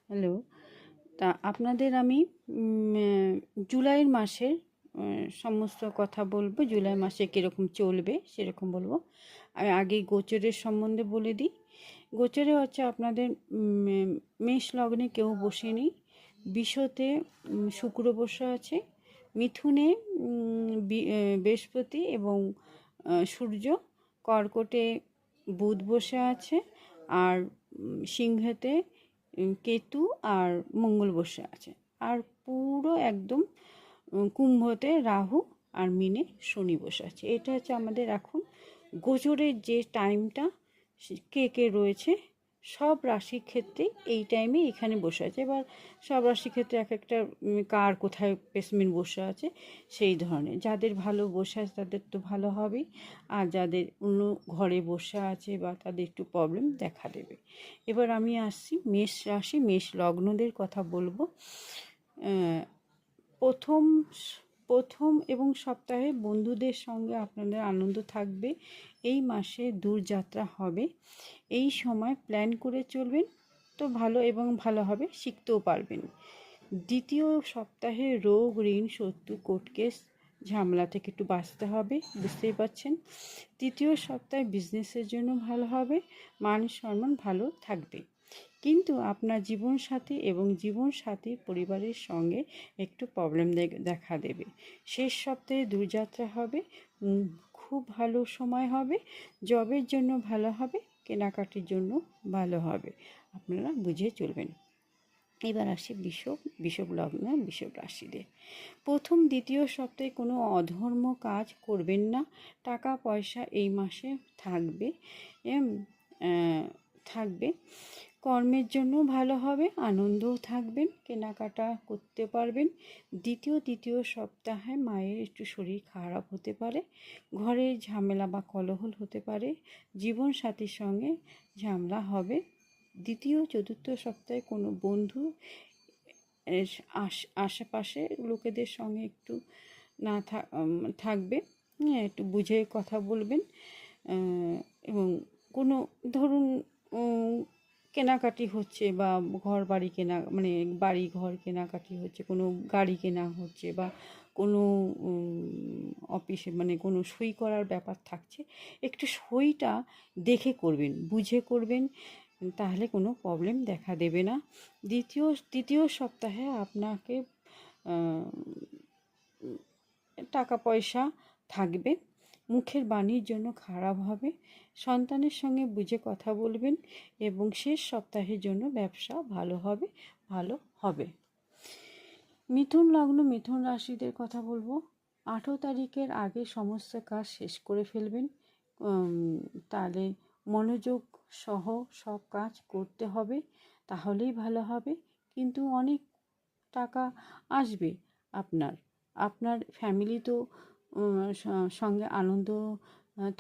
Hello. তা আপনাদের আমি জুলাইয়ের মাসের সমস্ত কথা বলবো। জুলাই মাসে কীরকম চলবে সেরকম বলবো। আমি আগে গোচরের সম্বন্ধে বলে দিই। গোচরে হচ্ছে আপনাদের মেষ লগ্নে কেউ বসেনি, বিষতে শুক্র বসে আছে, মিথুনে বৃহস্পতি এবং সূর্য, কর্কটে বুধ বসে আছে, আর সিংহেতে কেতু আর মঙ্গল বসে আছে, আর পুরো একদম কুম্ভতে রাহু আর মিনে শনি বসে আছে। এটা হচ্ছে আমাদের এখন গোচরের যে টাইমটা, কে কে রয়েছে সব রাশির ক্ষেত্রে এই টাইমে এখানে বসে আছে। এবার সব রাশির ক্ষেত্রে এক একটা কার কোথায় প্লেসমেন্ট বসে আছে সেই ধরনের, যাদের ভালো বসে আছে তাদের তো ভালো হবেই, আর যাদের অন্য ঘরে বসে আছে বা তাদের একটু প্রবলেম দেখা দেবে। এবার আমি আসছি মেষ রাশি, মেষ লগ্নদের কথা বলবো। প্রথম প্রথম এবং সপ্তাহে বন্ধুদের সঙ্গে আপনাদের আনন্দ থাকবে। এই মাসে দূরযাত্রা হবে, এই সময় প্ল্যান করে চলবেন তো ভালো এবং ভালো হবে, শিখতেও পারবেন। দ্বিতীয় সপ্তাহে রোগ, ঋণ, শত্রু, কোর্ট কেস, ঝামেলা থেকে একটু বাঁচতে হবে, বুঝতেই পারছেন। তৃতীয় সপ্তাহে বিজনেসের জন্য ভালো হবে, মান সম্মান ভালো থাকবে, কিন্তু আপনার জীবনসাথী এবং জীবনসাথীর পরিবারের সঙ্গে একটু প্রবলেম দেখা দেবে। শেষ সপ্তাহে দূরযাত্রা হবে, খুব ভালো সময় হবে, জবের জন্য ভালো হবে, কেনাকাটির জন্য ভালো হবে, আপনারা বুঝে চলবেন। এবার আসি বিষব লগ্ন, বিষব রাশিদের। প্রথম দ্বিতীয় সপ্তাহে কোনো অধর্ম কাজ করবেন না। টাকা পয়সা এই মাসে থাকবে। কর্মের জন্য ভালো হবে, আনন্দও থাকবেন, কেনাকাটা করতে পারবেন। তৃতীয় সপ্তাহে মায়ের একটু শরীর খারাপ হতে পারে, ঘরে ঝামেলা বা কলহল হতে পারে, জীবনসাথীর সঙ্গে ঝামেলা হবে। চতুর্থ সপ্তাহে কোনো বন্ধু আশেপাশে লোকেদের সঙ্গে একটু না থাকবে, একটু বুঝে কথা বলবেন। এবং কোনো ধরুন কেনাকাটি হচ্ছে বা ঘর বাড়ি কেনা, মানে বাড়ি ঘর কেনাকাটি হচ্ছে, কোনো গাড়ি কেনা হচ্ছে বা কোনো অফিসে মানে কোনো সই করার ব্যাপার থাকছে, একটু সইটা দেখে করবেন, বুঝে করবেন, তাহলে কোনো প্রবলেম দেখা দেবে না। তৃতীয় সপ্তাহে আপনাকে টাকা পয়সা থাকবে, মুখের বাণীর জন্য খারাপ হবে, সন্তানের সঙ্গে বুঝে কথা বলবেন, এবং শেষ সপ্তাহের জন্য ব্যবসা ভালো হবে। মিথুন লগ্ন, মিথুন রাশিদের কথা বলবো। 18 তারিখের আগে সমস্ত কাজ শেষ করে ফেলবেন, তাহলে মনোযোগ সহ সব কাজ করতে হবে, তাহলেই ভালো হবে। কিন্তু অনেক টাকা আসবে, আপনার ফ্যামিলি তো সঙ্গে আনন্দ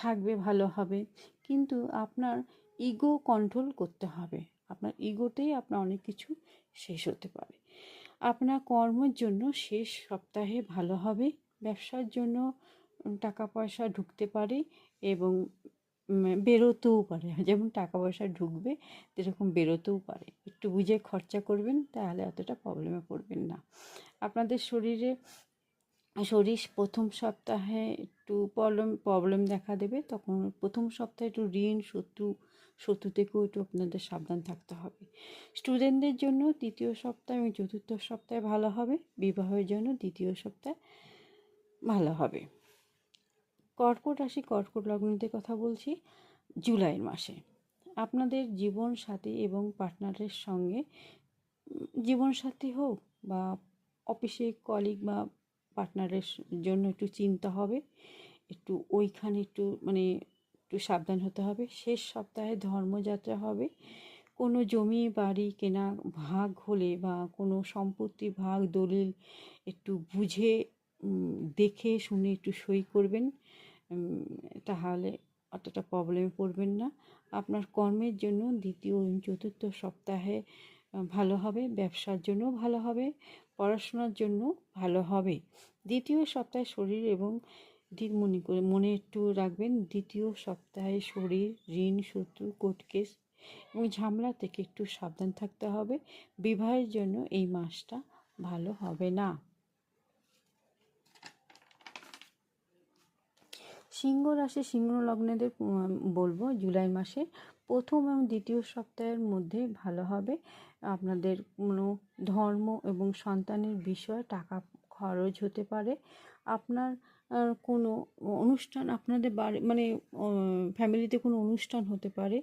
থাকবে, ভালো হবে, কিন্তু আপনার ইগো কন্ট্রোল করতে হবে। আপনার ইগোতেই আপনার অনেক কিছু শেষ হতে পারে। আপনার কর্মের জন্য শেষ সপ্তাহে ভালো হবে, ব্যবসার জন্য টাকা পয়সা ঢুকতে পারে এবং বেরোতেও পারে, যেমন টাকা পয়সা ঢুকবে সেরকম বেরোতেও পারে। একটু বুঝে খরচা করবেন, তাহলে এতটা প্রবলেমে পড়বেন না। আপনাদের শরীর প্রথম সপ্তাহে একটু প্রবলেম দেখা দেবে, তখন প্রথম সপ্তাহে একটু ঋণ, শত্রু থেকেও একটু আপনাদের সাবধান থাকতে হবে। স্টুডেন্টদের জন্য তৃতীয় সপ্তাহ এবং চতুর্থ সপ্তাহে ভালো হবে, বিবাহের জন্য দ্বিতীয় সপ্তাহে ভালো হবে। কর্কট রাশি, কর্কট লগ্নদের কথা বলছি। জুলাই মাসে আপনাদের জীবনসাথী এবং পার্টনারের সঙ্গে, জীবনসাথী হোক বা অফিসে কলিগ বা পার্টনারের জন্য একটু চিন্তা হবে, একটু ওইখানে একটু সাবধান হতে হবে। শেষ সপ্তাহে ধর্মযাত্রা হবে, কোনো জমি বাড়ি কেনা ভাগ হলে বা কোনো সম্পত্তি ভাগ দলিল একটু বুঝে দেখে শুনে একটু সই করবেন, তাহলে অতটা প্রবলেমে পড়বেন না। আপনার কর্মের জন্য দ্বিতীয় এবং চতুর্থ সপ্তাহে ভালো হবে, ব্যবসার জন্য ভালো হবে, পড়াশোনার জন্য ভালো হবে। দ্বিতীয় সপ্তাহে শরীর এবং মনে একটু রাখবেন, দ্বিতীয় সপ্তাহে শরীর, ঋণ, শত্রু, কোর্ট কেস এবং ঝামেলা থেকে একটু সাবধান থাকতে হবে। বিবাহের জন্য এই মাসটা ভালো হবে না। সিংহ রাশি সিংহ লগ্নেদের বলবো জুলাই মাসে প্রথম এবং দ্বিতীয় সপ্তাহের মধ্যে ভালো হবে। আপনাদের কোনো ধর্ম এবং সন্তানের বিষয়ে টাকা খরচ হতে পারে। আপনার কোনো অনুষ্ঠান আপনাদের বাড়ি মানে ফ্যামিলিতে কোনো অনুষ্ঠান হতে পারে।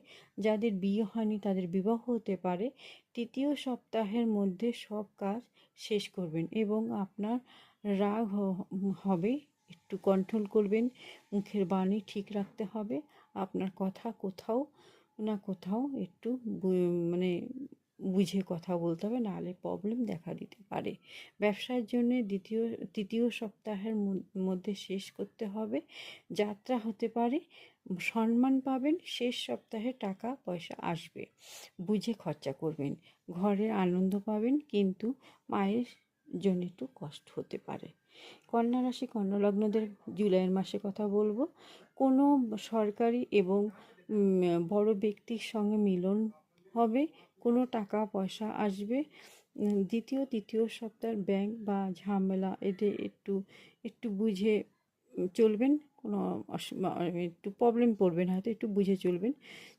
যাদের বিয়ে হয়নি তাদের বিবাহ হতে পারে। তৃতীয় সপ্তাহের মধ্যে সব কাজ শেষ করবেন এবং আপনার রাগ হবে, একটু কন্ট্রোল করবেন। মুখের বাণী ঠিক রাখতে হবে। আপনার কথা কোথাও না কোথাও একটু মানে বুঝে কথা বলতে হবে, নাহলে প্রবলেম দেখা দিতে পারে। ব্যবসার জন্য তৃতীয় সপ্তাহের মধ্যে শেষ করতে হবে। যাত্রা হতে পারে, সম্মান পাবেন। শেষ সপ্তাহে টাকা পয়সা আসবে, বুঝে খরচা করবেন। ঘরের আনন্দ পাবেন, কিন্তু মায়ের জন্য একটু কষ্ট হতে পারে। কন্যা রাশি কন্যা লগ্নদের জুলাইয়ের মাসে কথা বলবো। কোনো সরকারি এবং বড় ব্যক্তির সঙ্গে মিলন হবে, কোনো টাকা পয়সা আসবে। তৃতীয় সপ্তাহের ব্যাংক বা ঝামেলা এতে একটু বুঝে চলবেন। কোনো একটু প্রবলেম পড়বেন, হয়তো একটু বুঝে চলবেন।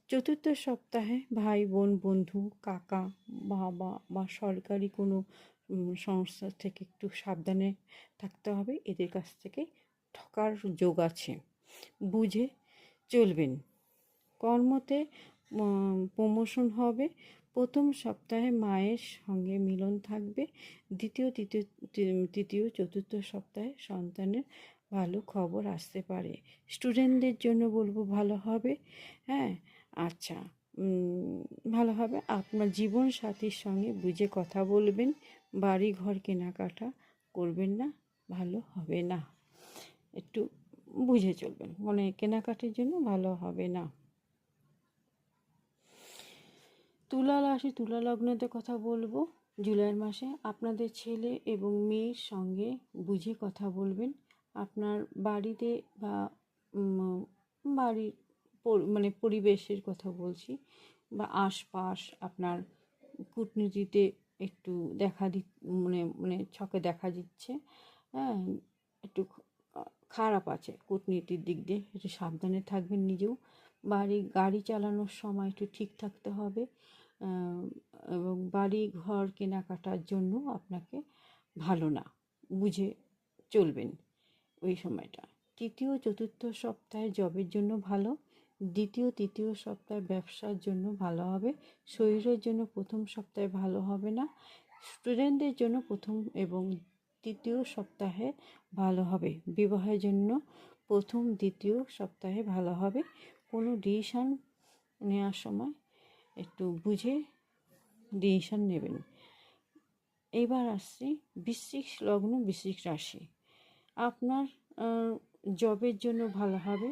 চতুর্থ সপ্তাহে ভাই বোন বন্ধু কাকা বাবা বা সরকারি কোনো সংস্থা থেকে একটু সাবধানে থাকতে হবে। এদের কাছ থেকে ঠকার যোগ আছে, বুঝে চলবেন। কর্মতে প্রমোশন হবে। প্রথম সপ্তাহে মায়ের সঙ্গে মিলন থাকবে। তৃতীয় চতুর্থ সপ্তাহে সন্তানের ভালো খবর আসতে পারে। স্টুডেন্টদের জন্য বলবো ভালো হবে। হ্যাঁ, আচ্ছা, ভালো হবে। আপনার জীবন সাথীর সঙ্গে বুঝে কথা বলবেন। বাড়ি ঘর কেনাকাটা করবেন না, ভালো হবে না। একটু বুঝে চলবেন, মানে কেনাকাটির জন্য ভালো হবে না। তুলা রাশি তুলা লগ্নদের কথা বলবো জুলাইয়ের মাসে। আপনাদের ছেলে এবং মেয়ের সঙ্গে বুঝে কথা বলবেন। আপনার বাড়িতে বা বাড়ির মানে পরিবেশের কথা বলছি, বা আশপাশ আপনার কূটনীতিতে একটু মানে ছকে দেখা দিচ্ছে। হ্যাঁ, একটু খারাপ আছে কূটনীতির দিক দিয়ে, একটু সাবধানে থাকবেন নিজেও। গাড়ি চালানোর সময় একটু ঠিক থাকতে হবে। এবং বাড়ি ঘর কেনাকাটার জন্য আপনাকে ভালো না, বুঝে চলবেন ওই সময়টা। চতুর্থ সপ্তাহে জবের জন্য ভালো। তৃতীয় সপ্তাহে ব্যবসার জন্য ভালো হবে। শরীরের জন্য প্রথম সপ্তাহে ভালো হবে না। স্টুডেন্টদের জন্য প্রথম এবং তৃতীয় সপ্তাহে ভালো হবে। বিবাহের জন্য দ্বিতীয় সপ্তাহে ভালো হবে। কোনো ডিসিশন নেওয়ার সময় একটু বুঝে ডিসিশন নেবেন। এবার আসছি বৃশ্চিক লগ্ন বৃশ্চিক রাশি। আপনার জবের জন্য ভালো হবে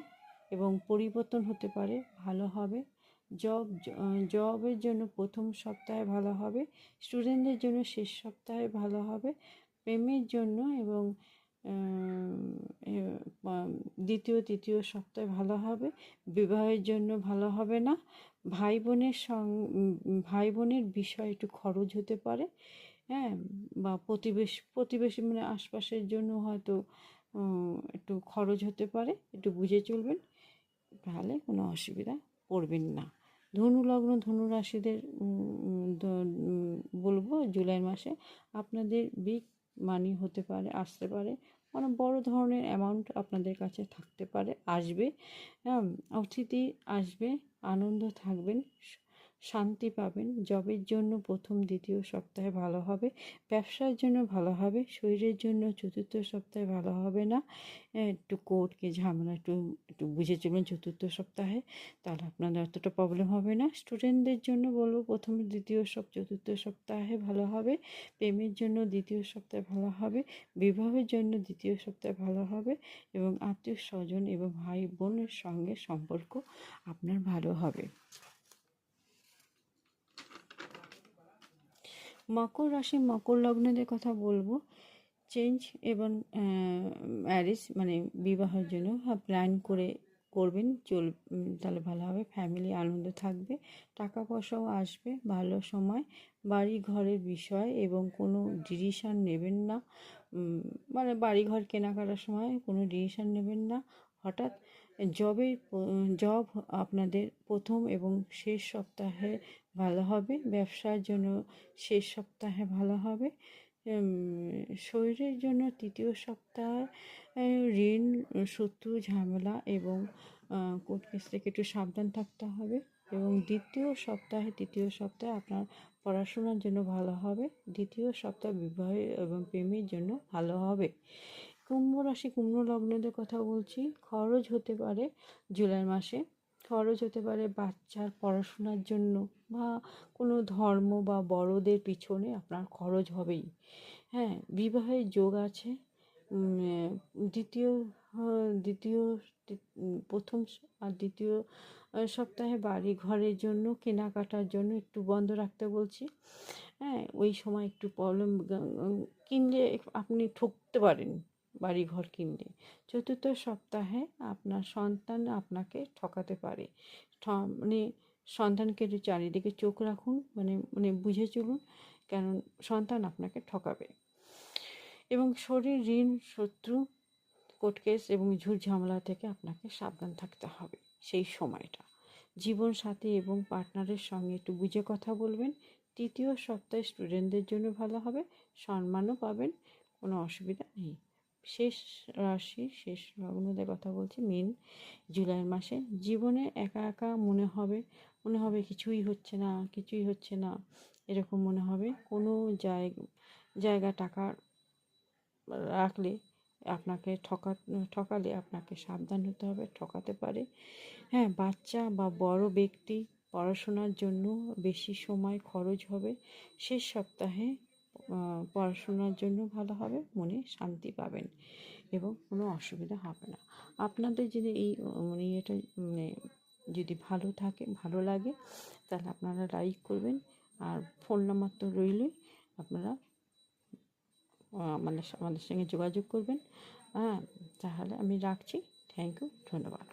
এবং পরিবর্তন হতে পারে, ভালো হবে। জবের জন্য প্রথম সপ্তাহে ভালো হবে। স্টুডেন্টদের জন্য শেষ সপ্তাহে ভালো হবে। প্রেমের জন্য এবং তৃতীয় সপ্তাহে ভালো হবে। বিবাহের জন্য ভালো হবে না। ভাই বোনের বিষয়ে একটু খরচ হতে পারে। হ্যাঁ, বা প্রতিবেশী মানে আশপাশের জন্য হয়তো একটু খরচ হতে পারে, একটু বুঝে চলবেন, তাহলে কোনো অসুবিধা পড়বেন না। ধনু লগ্ন ধনু রাশিদের বলবো জুলাই মাসে আপনাদের বিগ মানি হতে পারে, আসতে পারে। মানে বড় ধরনের অ্যামাউন্ট আপনাদের কাছে থাকতে পারে, আসবে। অতিথি আসবে, আনন্দ থাকবেন, শান্তি পাবেন। জবের জন্য দ্বিতীয় সপ্তাহে ভালো হবে। ব্যবসার জন্য ভালো হবে। শরীরের জন্য চতুর্থ সপ্তাহে ভালো হবে না। একটু কোর্টকে ঝামেলা একটু বুঝে চলবেন চতুর্থ সপ্তাহে, তাহলে আপনাদের অতটা প্রবলেম হবে না। স্টুডেন্টদের জন্য বলবো চতুর্থ সপ্তাহে ভালো হবে। প্রেমের জন্য দ্বিতীয় সপ্তাহে ভালো হবে। বিবাহের জন্য দ্বিতীয় সপ্তাহে ভালো হবে এবং আত্মীয় স্বজন এবং ভাই বোনের সঙ্গে সম্পর্ক আপনার ভালো হবে। মকর রাশি মকর লগ্নদের কথা বলবো। চেঞ্জ এবং ম্যারেজ মানে বিবাহের জন্য প্ল্যান করে করবেন তাহলে ভালো হবে, ফ্যামিলি আনন্দ থাকবে, টাকা পয়সাও আসবে ভালো সময়। বাড়ি ঘরের বিষয় এবং কোনো ডিসিশন নেবেন না, মানে বাড়ি ঘর কেনাকাটার সময় কোনো ডিসিশন নেবেন না। হঠাৎ জব আপনাদের প্রথম এবং শেষ সপ্তাহে ভালো হবে, ব্যবসার জন্য শেষ সপ্তাহে ভালো হবে। শরীরের জন্য তৃতীয় সপ্তাহে ঋণ, শত্রু, ঝামেলা এবং কোর্ট কেস থেকে একটু সাবধান থাকতে হবে। এবং তৃতীয় সপ্তাহে আপনার পড়াশোনার জন্য ভালো হবে। দ্বিতীয় সপ্তাহ বিবাহ এবং প্রেমের জন্য ভালো হবে। কুম্ভ রাশি কুম্ভ লগ্নদের কথা বলছি। খরচ হতে পারে জুলাই মাসে, খরচ হতে পারে বাচ্চার পড়াশোনার জন্য বা কোনো ধর্ম বা বড়দের পিছনে আপনার খরচ হবেই। হ্যাঁ, বিবাহের যোগ আছে। দ্বিতীয় দ্বিতীয় প্রথম আর দ্বিতীয় সপ্তাহে বাড়ি ঘরের জন্য কেনাকাটার জন্য একটু বন্ধ রাখতে বলছি। হ্যাঁ, ওই সময় একটু প্রবলেম, কিনলে আপনি ঠকতে পারেন বাড়ি ঘর কিনলে। চতুর্থ সপ্তাহে আপনার সন্তান আপনাকে ঠকাতে পারে, মানে সন্তানকে একটু চারিদিকে চোখ রাখুন, মানে মানে বুঝে চলুন, কারণ সন্তান আপনাকে ঠকাবে। এবং শরীর, ঋণ, শত্রু, কোর্ট কেস এবং ঝুট ঝামেলা থেকে আপনাকে সাবধান থাকতে হবে সেই সময়টা। জীবন সাথী এবং পার্টনারের সঙ্গে একটু বুঝে কথা বলবেন। তৃতীয় সপ্তাহে স্টুডেন্টদের জন্য ভালো হবে, সম্মানও পাবেন, কোনো অসুবিধা নেই। শেষ রাশি শেষ লগ্নদের কথা বলছি, মীন। জুলাই মাসে জীবনে একা একা মনে হবে কিছুই হচ্ছে না, এরকম মনে হবে। কোনো জায়গা টাকা রাখলে আপনাকে ঠকালে আপনাকে সাবধান হতে হবে, ঠকাতে পারে। হ্যাঁ, বাচ্চা বা বড় ব্যক্তি পড়াশোনার জন্য বেশি সময় খরচ হবে। শেষ সপ্তাহে পড়াশোনার জন্য ভালো হবে, মনে শান্তি পাবেন এবং কোনো অসুবিধা হবে না। আপনাদের যদি এই এটা যদি ভালো লাগে তাহলে আপনারা লাইক করবেন, আর ফোন নাম্বার তো রইলই, আপনারা আমাদের সঙ্গে যোগাযোগ করবেন। হ্যাঁ, তাহলে আমি রাখছি। থ্যাংক ইউ, ধন্যবাদ।